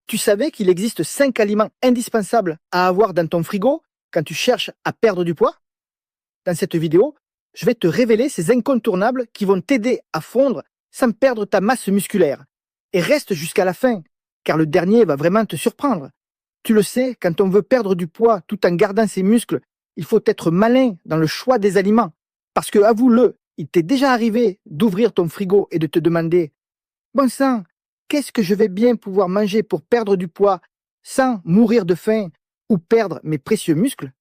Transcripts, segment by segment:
Tu savais qu'il existe 5 aliments indispensables à avoir dans ton frigo quand tu cherches à perdre du poids? Dans cette vidéo, je vais te révéler ces incontournables qui vont t'aider à fondre sans perdre ta masse musculaire. Et reste jusqu'à la fin, car le dernier va vraiment te surprendre. Tu le sais, quand on veut perdre du poids tout en gardant ses muscles, il faut être malin dans le choix des aliments. Parce que, avoue-le, il t'est déjà arrivé d'ouvrir ton frigo et de te demander: bon sang, qu'est-ce que je vais bien pouvoir manger pour perdre du poids sans mourir de faim ou perdre mes précieux muscles?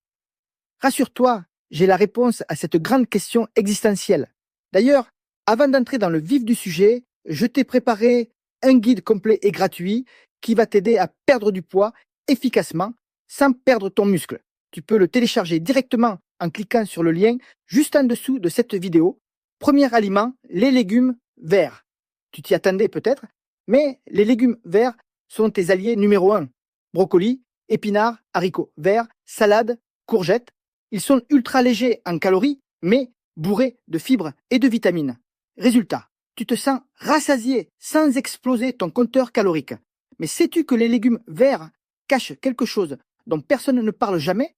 Rassure-toi, j'ai la réponse à cette grande question existentielle. D'ailleurs, avant d'entrer dans le vif du sujet, je t'ai préparé un guide complet et gratuit qui va t'aider à perdre du poids efficacement sans perdre ton muscle. Tu peux le télécharger directement en cliquant sur le lien juste en dessous de cette vidéo. Premier aliment, les légumes verts. Tu t'y attendais peut-être, mais les légumes verts sont tes alliés numéro 1. Brocoli, épinards, haricots verts, salades, courgettes. Ils sont ultra légers en calories, mais bourrés de fibres et de vitamines. Résultat, tu te sens rassasié sans exploser ton compteur calorique. Mais sais-tu que les légumes verts cachent quelque chose dont personne ne parle jamais?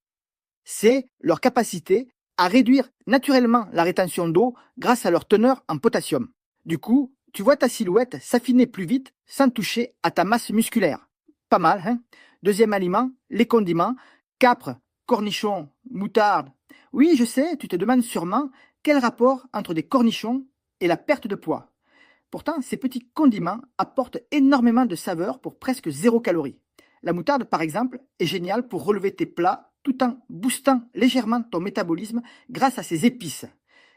C'est leur capacité à réduire naturellement la rétention d'eau grâce à leur teneur en potassium. Du coup, tu vois ta silhouette s'affiner plus vite sans toucher à ta masse musculaire. Pas mal, hein? Deuxième aliment, les condiments, capre, cornichons, moutarde. Oui, je sais, tu te demandes sûrement quel rapport entre des cornichons et la perte de poids. Pourtant, ces petits condiments apportent énormément de saveur pour presque 0 calories. La moutarde, par exemple, est géniale pour relever tes plats tout en boostant légèrement ton métabolisme grâce à ses épices.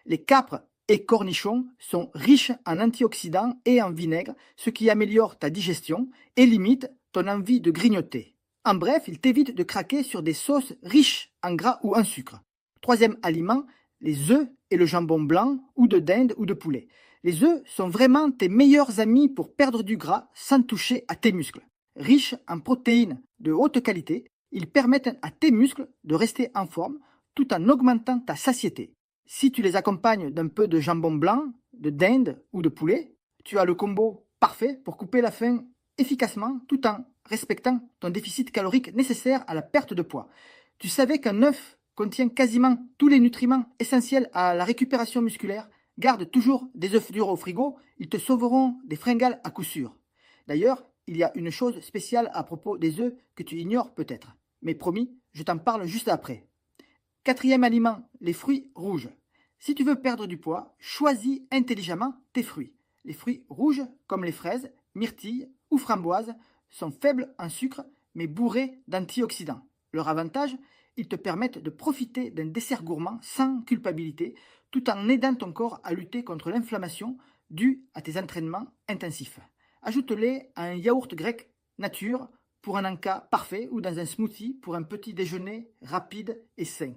Les capres et cornichons sont riches en antioxydants et en vinaigre, ce qui améliore ta digestion et limite ton envie de grignoter. En bref, il t'évite de craquer sur des sauces riches en gras ou en sucre. Troisième aliment, les œufs et le jambon blanc ou de dinde ou de poulet. Les œufs sont vraiment tes meilleurs amis pour perdre du gras sans toucher à tes muscles. Riches en protéines de haute qualité, ils permettent à tes muscles de rester en forme tout en augmentant ta satiété. Si tu les accompagnes d'un peu de jambon blanc, de dinde ou de poulet, tu as le combo parfait pour couper la faim efficacement tout en respectant ton déficit calorique nécessaire à la perte de poids. Tu savais qu'un œuf contient quasiment tous les nutriments essentiels à la récupération musculaire? Garde toujours des œufs durs au frigo, ils te sauveront des fringales à coup sûr. D'ailleurs, il y a une chose spéciale à propos des œufs que tu ignores peut-être. Mais promis, je t'en parle juste après. Quatrième aliment, les fruits rouges. Si tu veux perdre du poids, choisis intelligemment tes fruits. Les fruits rouges, comme les fraises, myrtilles ou framboises, sont faibles en sucre mais bourrés d'antioxydants. Leur avantage, ils te permettent de profiter d'un dessert gourmand sans culpabilité, tout en aidant ton corps à lutter contre l'inflammation due à tes entraînements intensifs. Ajoute-les à un yaourt grec nature pour un encas parfait ou dans un smoothie pour un petit déjeuner rapide et sain.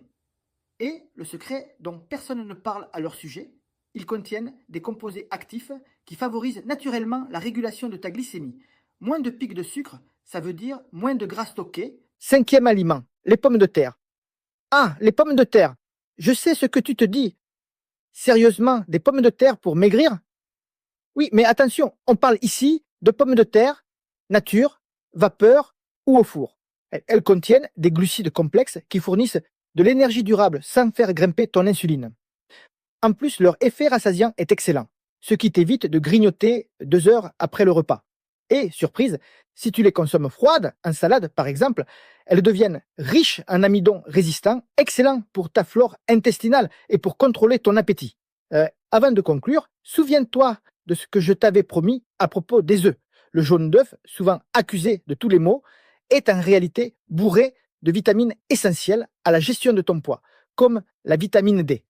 Et le secret dont personne ne parle à leur sujet, ils contiennent des composés actifs qui favorisent naturellement la régulation de ta glycémie. Moins de pics de sucre, ça veut dire moins de gras stocké. Cinquième aliment, les pommes de terre. Ah, les pommes de terre. Je sais ce que tu te dis. Sérieusement, des pommes de terre pour maigrir? Oui, mais attention, on parle ici de pommes de terre, nature, vapeur ou au four. Elles contiennent des glucides complexes qui fournissent de l'énergie durable sans faire grimper ton insuline. En plus, leur effet rassasiant est excellent, ce qui t'évite de grignoter 2 heures après le repas. Et, surprise, si tu les consommes froides, en salade par exemple, elles deviennent riches en amidon résistants, excellents pour ta flore intestinale et pour contrôler ton appétit. Avant de conclure, souviens-toi de ce que je t'avais promis à propos des œufs. Le jaune d'œuf, souvent accusé de tous les maux, est en réalité bourré de vitamines essentielles à la gestion de ton poids, comme la vitamine D.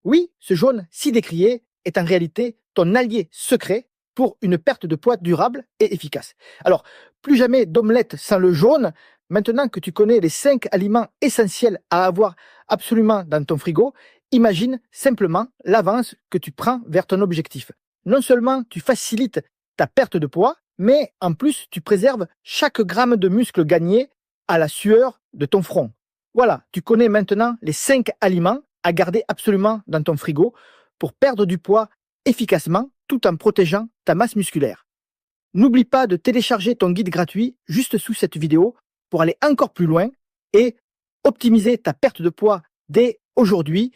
Oui, ce jaune si décrié est en réalité ton allié secret pour une perte de poids durable et efficace. Alors, plus jamais d'omelette sans le jaune. Maintenant que tu connais les 5 aliments essentiels à avoir absolument dans ton frigo, imagine simplement l'avance que tu prends vers ton objectif. Non seulement tu facilites ta perte de poids, mais en plus tu préserves chaque gramme de muscle gagné à la sueur de ton front. Voilà, tu connais maintenant les 5 aliments à garder absolument dans ton frigo pour perdre du poids efficacement tout en protégeant ta masse musculaire. N'oublie pas de télécharger ton guide gratuit juste sous cette vidéo pour aller encore plus loin et optimiser ta perte de poids dès aujourd'hui